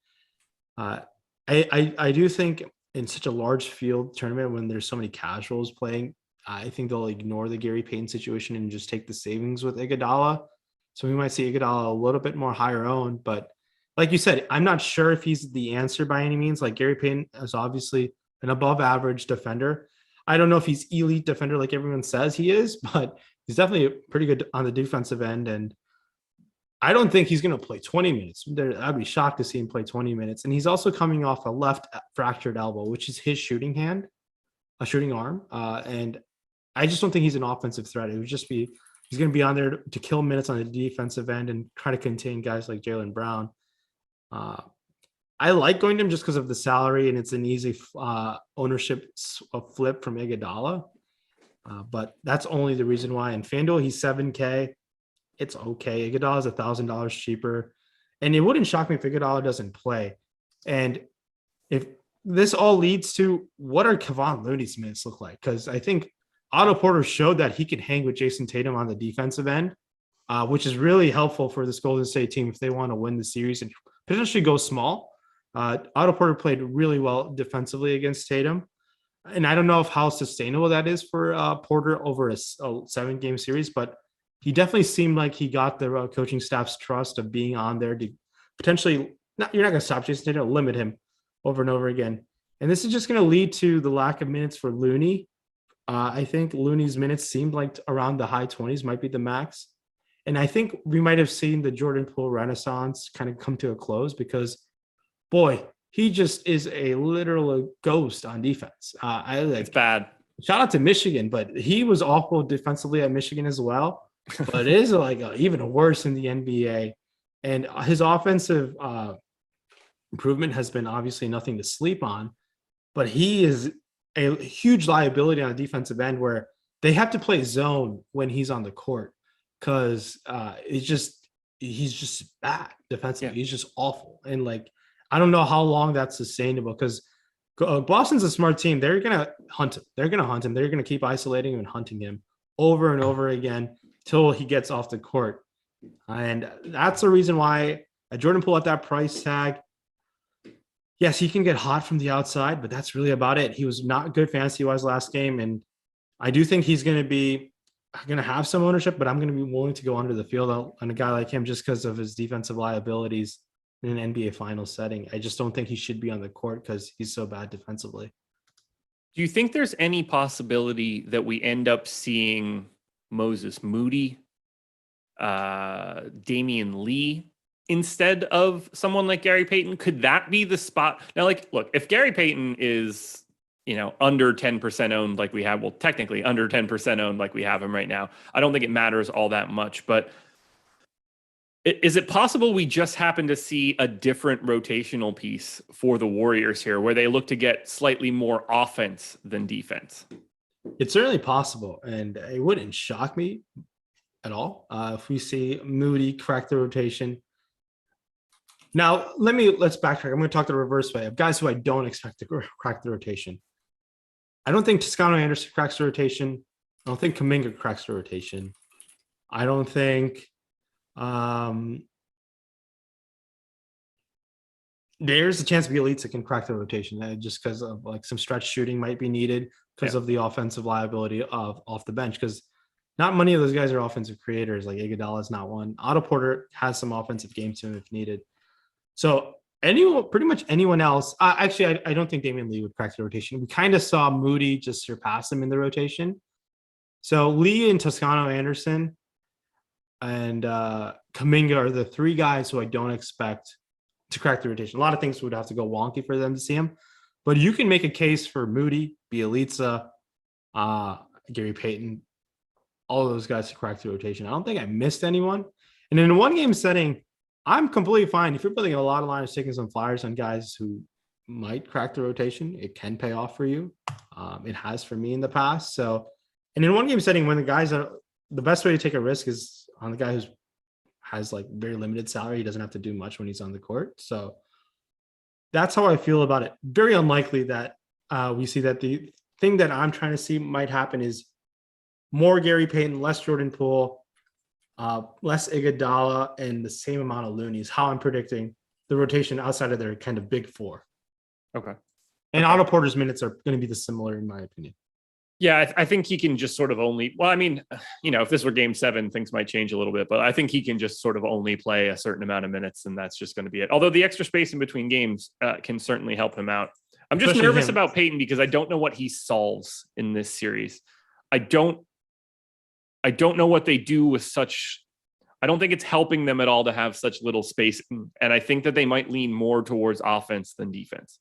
I do think in such a large field tournament when there's so many casuals playing, I think they'll ignore the Gary Payton situation and just take the savings with Iguodala. So we might see Iguodala a little bit more higher owned, but like you said, I'm not sure if he's the answer by any means. Like Gary Payton is obviously an above average defender. I don't know if he's elite defender like everyone says he is, but he's definitely pretty good on the defensive end. And I don't think he's going to play 20 minutes. I'd be shocked to see him play 20 minutes. And he's also coming off a left fractured elbow, which is his shooting arm. And I just don't think he's an offensive threat. It would just be, he's going to be on there to kill minutes on the defensive end and try to contain guys like Jaylen Brown. I like going to him just because of the salary and it's an easy ownership flip from Iguodala. But that's only the reason why. In FanDuel, he's $7K. It's okay. Iguodala is $1,000 cheaper. And it wouldn't shock me if Iguodala doesn't play. And if this all leads to what are Kevon Looney's minutes look like? Because I think Otto Porter showed that he can hang with Jason Tatum on the defensive end, which is really helpful for this Golden State team if they want to win the series and potentially go small. Otto Porter played really well defensively against Tatum. And I don't know how sustainable that is for Porter over a 7-game series, but he definitely seemed like he got the coaching staff's trust of being on there to potentially you're not going to stop Jason Tatum, limit him over and over again. And this is just going to lead to the lack of minutes for Looney. I think Looney's minutes seemed like around the high 20s might be the max. And I think we might have seen the Jordan Poole renaissance kind of come to a close because, boy, he just is a literal ghost on defense. It's bad. Shout out to Michigan, but he was awful defensively at Michigan as well. But it is even worse in the NBA. And his offensive improvement has been obviously nothing to sleep on. But he is a huge liability on the defensive end where they have to play zone when he's on the court because he's just bad defensively. Yeah. He's just awful. And I don't know how long that's sustainable because Boston's a smart team. They're going to hunt him. They're going to keep isolating him and hunting him over and over again till he gets off the court. And that's the reason why Jordan Poole at that price tag, yes, he can get hot from the outside, but that's really about it. He was not good fantasy-wise last game, and I do think he's going to have some ownership, but I'm going to be willing to go under the field on a guy like him just because of his defensive liabilities in an NBA Finals setting. I just don't think he should be on the court because he's so bad defensively. Do you think there's any possibility that we end up seeing Moses Moody, Damian Lee instead of someone like Gary Payton? Could that be the spot? Now, look, if Gary Payton is, under 10% owned like we have, well, technically under 10% owned like we have him right now, I don't think it matters all that much. But is it possible we just happen to see a different rotational piece for the Warriors here where they look to get slightly more offense than defense? It's certainly possible, and it wouldn't shock me at all if we see Moody crack the rotation. Now, let's backtrack. I'm going to talk the reverse way of guys who I don't expect to crack the rotation. I don't think Toscano Anderson cracks the rotation. I don't think Kuminga cracks the rotation. I don't think there's a chance Bjelica can crack the rotation just because of some stretch shooting might be needed because of the offensive liability of off the bench. Because not many of those guys are offensive creators. Like Iguodala is not one. Otto Porter has some offensive game to him if needed. So pretty much anyone else. Actually, I don't think Damian Lee would crack the rotation. We kind of saw Moody just surpass him in the rotation. So Lee and Toscano Anderson and Kuminga are the 3 guys who I don't expect to crack the rotation. A lot of things would have to go wonky for them to see him, but you can make a case for Moody, Bielitsa, Gary Payton, all of those guys to crack the rotation. I don't think I missed anyone. And in a one-game setting, I'm completely fine. If you're building a lot of lineups, taking some flyers on guys who might crack the rotation, it can pay off for you. It has for me in the past. So, and in one game setting, when the guys are the best way to take a risk is on the guy who's has like very limited salary. He doesn't have to do much when he's on the court. So that's how I feel about it. Very unlikely that we see that. The thing that I'm trying to see might happen is more Gary Payton, less Jordan Poole, less Iguodala, and the same amount of Looney is how I'm predicting the rotation outside of their kind of big four. Okay. And Otto Porter's minutes are going to be the similar, in my opinion. Yeah, I think he can just sort of only, well, I mean, if this were game 7, things might change a little bit, but I think he can just sort of only play a certain amount of minutes, and that's just going to be it. Although the extra space in between games can certainly help him out. I'm just nervous about Payton because I don't know what he solves in this series. I don't know what they do with such, I don't think it's helping them at all to have such little space. And I think that they might lean more towards offense than defense.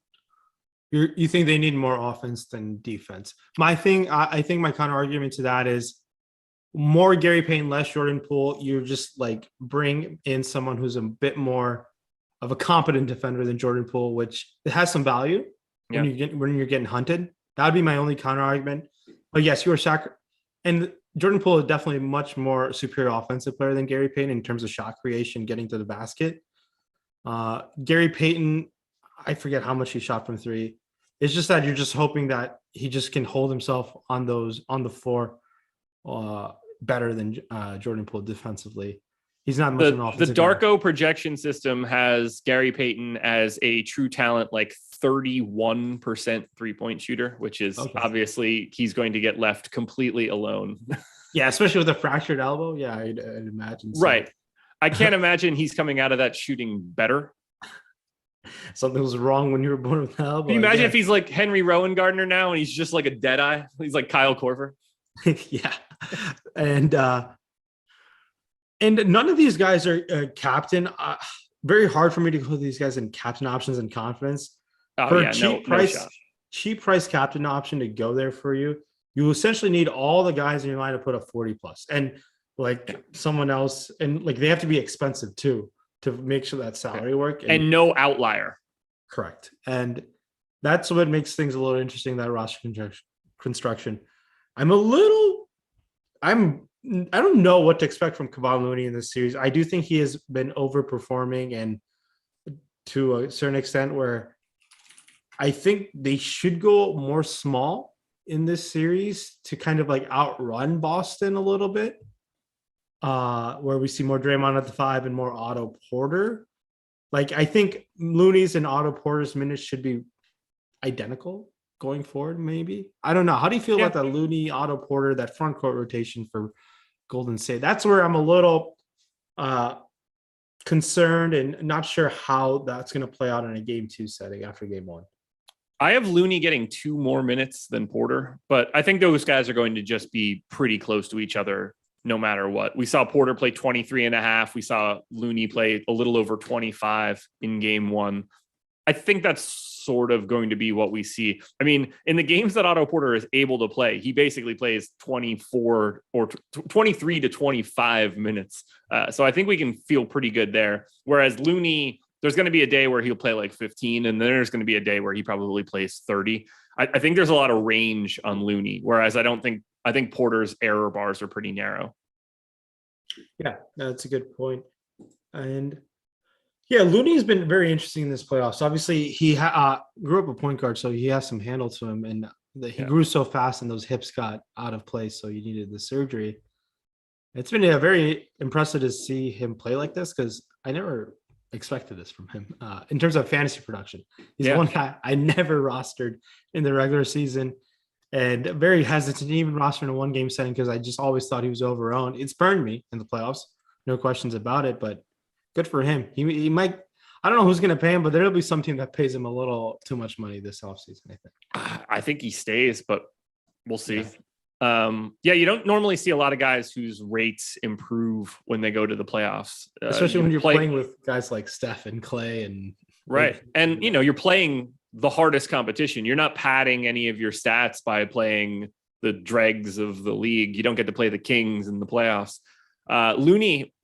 You think they need more offense than defense? I think my counter argument to that is more Gary Payton, less Jordan Poole. You just like bring in someone who's a bit more of a competent defender than Jordan Poole, which it has some value when you're getting hunted. That would be my only counter argument. But yes, you are and Jordan Poole is definitely a much more superior offensive player than Gary Payton in terms of shot creation, getting to the basket. Gary Payton, I forget how much he shot from three. It's just that you're just hoping that he just can hold himself on the floor better than Jordan Poole defensively. He's not much of an offensive The Darko projection system has Gary Payton as a true talent, like 31% 3-point shooter, which is obviously he's going to get left completely alone. Yeah, especially with a fractured elbow. Yeah, I'd imagine. So. Right. I can't imagine he's coming out of that shooting better. Something was wrong when you were born with an elbow. Can you imagine if he's like Henry Rowan Gardner now and he's just like a dead eye? He's like Kyle Korver. Yeah. And none of these guys are captain. Very hard for me to put these guys in captain options in confidence. For a cheap price captain option to go there for you, you essentially need all the guys in your line to put a 40 plus. And like someone else, and like they have to be expensive too to make sure that salary work. And no outlier. Correct. And that's what makes things a little interesting, that roster construction. I don't know what to expect from Kevon Looney in this series. I do think he has been overperforming, and to a certain extent where I think they should go more small in this series to kind of like outrun Boston a little bit, where we see more Draymond at the 5 and more Otto Porter. Like, I think Looney's and Otto Porter's minutes should be identical going forward, maybe. I don't know. How do you feel about the Looney, Otto Porter, that front court rotation for Golden State? That's where I'm a little concerned and not sure how that's going to play out in a game 2 setting after game 1. I have Looney getting 2 more minutes than Porter, but I think those guys are going to just be pretty close to each other no matter what. We saw Porter play 23 and a half. We saw Looney play a little over 25 in game 1. I think that's sort of going to be what we see. I mean, in the games that Otto Porter is able to play, he basically plays 24 or 23 to 25 minutes. So I think we can feel pretty good there. Whereas Looney, there's going to be a day where he'll play like 15, and then there's going to be a day where he probably plays 30. I think there's a lot of range on Looney, whereas I think Porter's error bars are pretty narrow. Yeah, that's a good point. And yeah, Looney's been very interesting in this playoffs. Obviously, he grew up a point guard, so he has some handle to him, and he grew so fast and those hips got out of place, so he needed the surgery. It's been very impressive to see him play like this, because I never expected this from him in terms of fantasy production. He's one guy I never rostered in the regular season, and very hesitant to even roster in a one-game setting because I just always thought he was overowned. It's burned me in the playoffs, no questions about it, but good for him. He might, I don't know who's going to pay him, but there'll be some team that pays him a little too much money this offseason, I think. I think he stays, but we'll see. Yeah, you don't normally see a lot of guys whose rates improve when they go to the playoffs, especially when you're playing with guys like Steph and Clay and right. And you're playing the hardest competition. You're not padding any of your stats by playing the dregs of the league. You don't get to play the Kings in the playoffs. Looney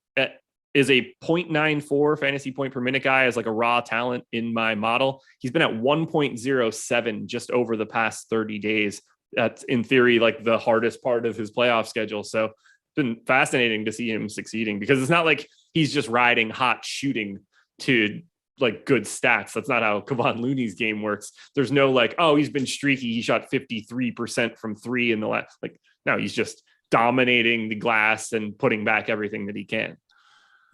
is a 0.94 fantasy point per minute guy, as like a raw talent in my model. He's been at 1.07 just over the past 30 days. That's in theory like the hardest part of his playoff schedule. So it's been fascinating to see him succeeding, because it's not like he's just riding hot shooting to like good stats. That's not how Kevon Looney's game works. There's no like, oh, he's been streaky. He shot 53% from three in the last, like, no, he's just dominating the glass and putting back everything that he can.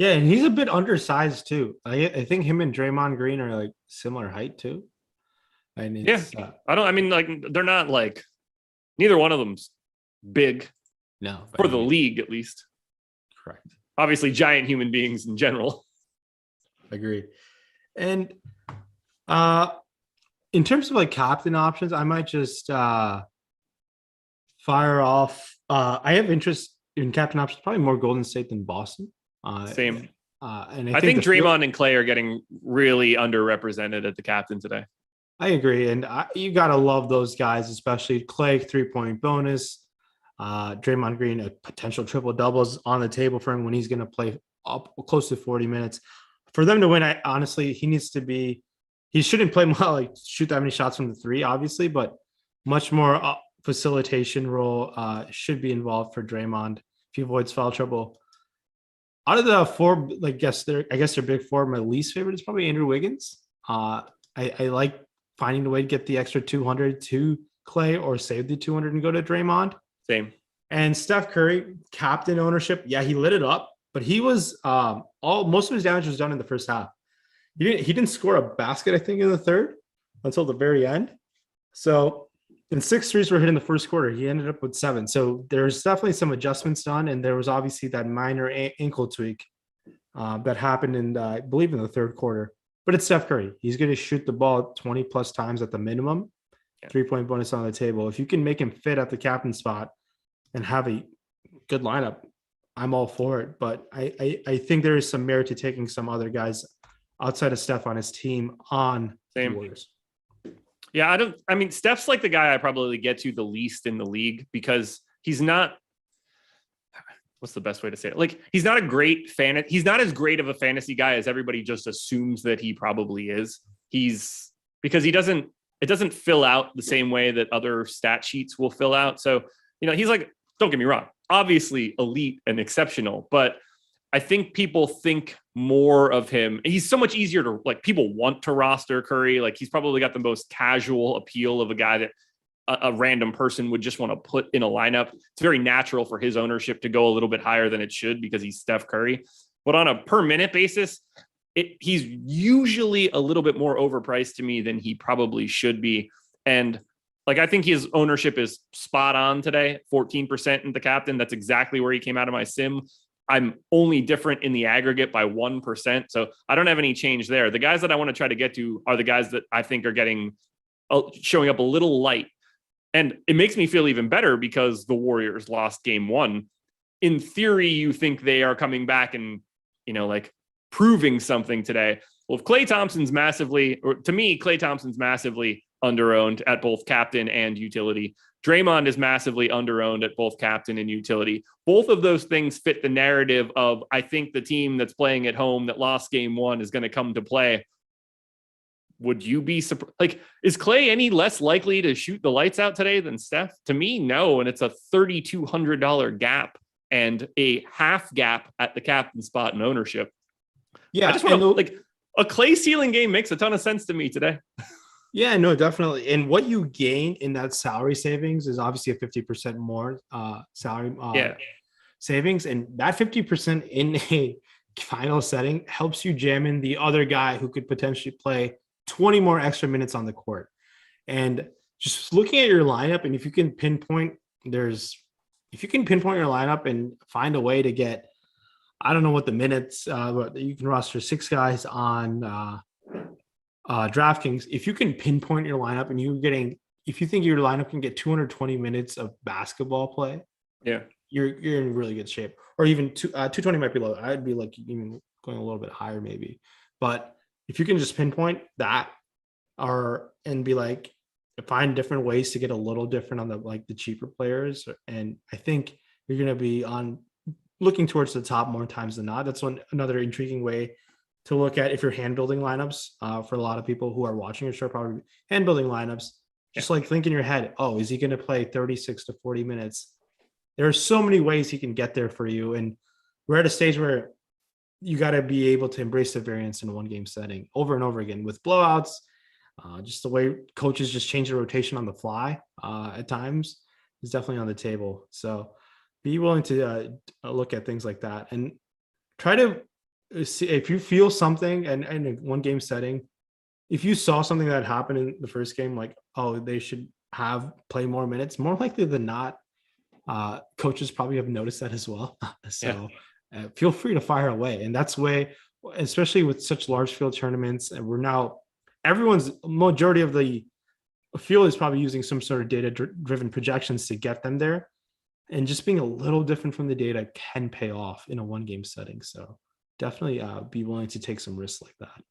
Yeah, and he's a bit undersized too. I think him and Draymond Green are like similar height too. And it's, they're not like, neither one of them's big. No, for the league at least. Correct. Obviously, giant human beings in general. Agreed. And in terms of like captain options, I might just fire off. I have interest in captain options, probably more Golden State than Boston. Same. And I think Draymond and Clay are getting really underrepresented at the captain today. I agree. And you got to love those guys, especially Clay, 3-point bonus. Draymond Green, a potential triple doubles on the table for him when he's going to play up close to 40 minutes. For them to win, honestly, he shouldn't play more like shoot that many shots from the three, obviously, but much more facilitation role should be involved for Draymond if he avoids foul trouble. Out of the four, I guess their big four, my least favorite is probably Andrew Wiggins. I like finding a way to get the extra 200 to Clay or save the 200 and go to Draymond. Same. And Steph Curry, captain ownership. Yeah, he lit it up, but he was most of his damage was done in the first half. He didn't score a basket, I think, in the third until the very end. So, and 6 threes were hit in the first quarter. He ended up with 7. So there's definitely some adjustments done, and there was obviously that minor ankle tweak that happened in, I believe, in the third quarter. But it's Steph Curry. He's going to shoot the ball 20 plus times at the minimum. Yeah. 3-point bonus on the table. If you can make him fit at the captain spot and have a good lineup, I'm all for it. But I think there is some merit to taking some other guys outside of Steph on his team on the Warriors. Yeah, Steph's like the guy I probably get to the least in the league, because he's not, what's the best way to say it? Like, he's not a great fan. He's not as great of a fantasy guy as everybody just assumes that he probably is. Because it doesn't fill out the same way that other stat sheets will fill out. So, he's like, don't get me wrong, obviously elite and exceptional, but I think people think more of him. He's so much easier to, like, people want to roster Curry. Like, he's probably got the most casual appeal of a guy that a random person would just want to put in a lineup. It's very natural for his ownership to go a little bit higher than it should because he's Steph Curry. But on a per minute basis, he's usually a little bit more overpriced to me than he probably should be. And like, I think his ownership is spot on today, 14% in the captain. That's exactly where he came out of my sim. I'm only different in the aggregate by 1%. So I don't have any change there. The guys that I want to try to get to are the guys that I think are showing up a little light. And it makes me feel even better because the Warriors lost game 1. In theory, you think they are coming back and, like, proving something today. Well, if Klay Thompson's massively underowned at both captain and utility. Draymond is massively underowned at both captain and utility. Both of those things fit the narrative of, I think the team that's playing at home that lost game 1 is going to come to play. Would you be surprised? Like, is Clay any less likely to shoot the lights out today than Steph? To me, no. And it's a $3,200 gap and a half gap at the captain spot in ownership. Yeah. I just want to, a Clay ceiling game makes a ton of sense to me today. Yeah, no, definitely. And what you gain in that salary savings is obviously a 50% more salary savings. And that 50% in a final setting helps you jam in the other guy who could potentially play 20 more extra minutes on the court. And just looking at your lineup, and if you can pinpoint your lineup and find a way to get, I don't know what the minutes, but you can roster 6 guys on DraftKings. If you can pinpoint your lineup and you're getting if you think your lineup can get 220 minutes of basketball play, yeah, you're in really good shape. Or even 220 might be low. I'd be like even going a little bit higher maybe. But if you can just pinpoint that and be like, find different ways to get a little different on the cheaper players, and I think you're going to be looking towards the top more times than not. That's another intriguing way to look at if you're hand building lineups. For a lot of people who are watching your show, probably hand building lineups. Just like think in your head, oh, is he going to play 36 to 40 minutes? There are so many ways he can get there for you, and we're at a stage where you got to be able to embrace the variance in a one game setting over and over again with blowouts. Just the way coaches just change the rotation on the fly at times is definitely on the table. So be willing to look at things like that and try to see if you feel something and in a one game setting, if you saw something that happened in the first game, like, oh, they should play more minutes, more likely than not, coaches probably have noticed that as well. So feel free to fire away. And that's way, especially with such large field tournaments, and everyone's majority of the field is probably using some sort of data driven projections to get them there. And just being a little different from the data can pay off in a one game setting. So definitely be willing to take some risks like that.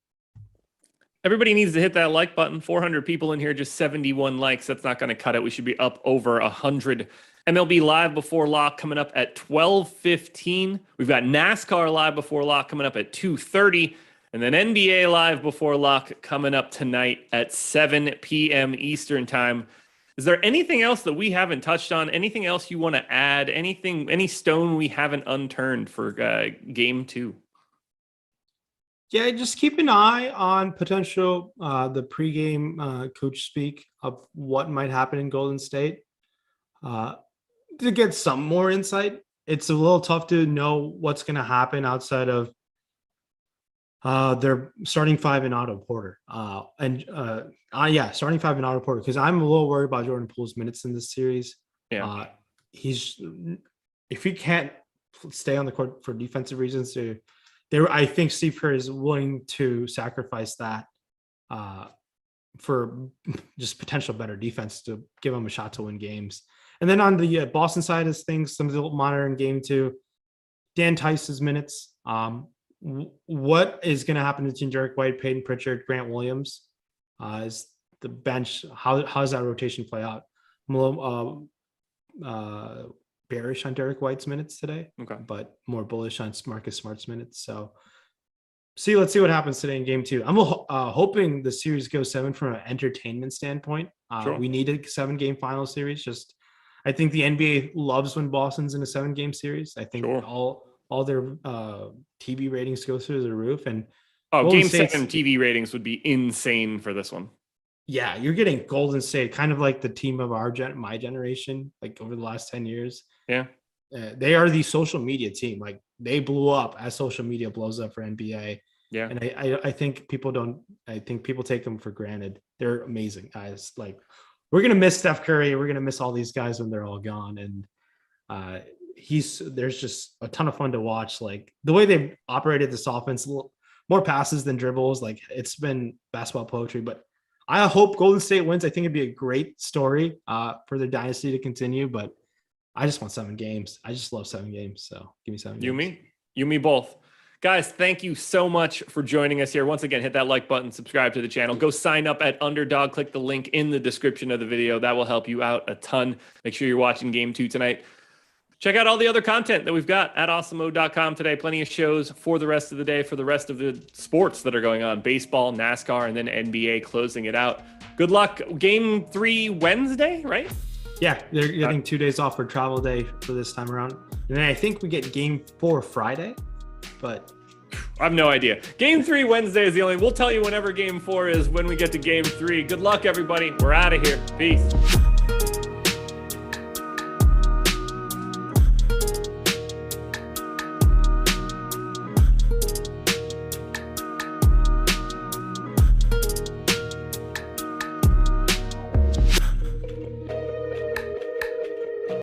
Everybody needs to hit that like button. 400 people in here, just 71 likes. That's not going to cut it. We should be up over 100. MLB Live Before Lock coming up at 12:15. We've got NASCAR Live Before Lock coming up at 2:30. And then NBA Live Before Lock coming up tonight at 7 p.m. Eastern time. Is there anything else that we haven't touched on? Anything else you want to add? Any stone we haven't unturned for game 2? Yeah, just keep an eye on potential the pregame coach speak of what might happen in Golden State. To get some more insight, it's a little tough to know what's going to happen outside of their starting 5 in Otto Porter. Starting 5 in Otto Porter, because I'm a little worried about Jordan Poole's minutes in this series. Yeah, if he can't stay on the court for defensive reasons, I think Steve Kerr is willing to sacrifice that for just potential better defense to give him a shot to win games. And then on the Boston side of things, some of the monitoring game 2, Dan Tice's minutes. What is going to happen between Derek White, Peyton Pritchard, Grant Williams? Is the bench, how does that rotation play out? I'm a little bearish on Derek White's minutes today, but more bullish on Marcus Smart's minutes. So let's see what happens today in game 2. I'm hoping the series goes 7 from an entertainment standpoint. Sure. We need a 7-game final series. I think the NBA loves when Boston's in a 7-game series. I think all their TV ratings go through the roof. And game 7 TV ratings would be insane for this one. Yeah, you're getting Golden State, kind of like the team of my generation, like over the last 10 years. Yeah. They are the social media team. Like they blew up as social media blows up for NBA. Yeah. And I think people take them for granted. They're amazing guys. Like we're going to miss Steph Curry. We're going to miss all these guys when they're all gone. And there's just a ton of fun to watch. Like the way they've operated this offense, more passes than dribbles. Like it's been basketball poetry, but I hope Golden State wins. I think it'd be a great story for the dynasty to continue, but I just want 7 games. I just love 7 games. So give me 7 games. You, me both. Guys, thank you so much for joining us here. Once again, hit that like button, subscribe to the channel. Go sign up at Underdog. Click the link in the description of the video. That will help you out a ton. Make sure you're watching game 2 tonight. Check out all the other content that we've got at awesemo.com today. Plenty of shows for the rest of the day, for the rest of the sports that are going on. Baseball, NASCAR, and then NBA closing it out. Good luck. Game 3 Wednesday, right? Yeah, they're getting 2 days off for travel day for this time around. And then I think we get game 4 Friday, but I have no idea. Game 3 Wednesday is the only. We'll tell you whenever game 4 is when we get to game 3. Good luck, everybody. We're out of here. Peace.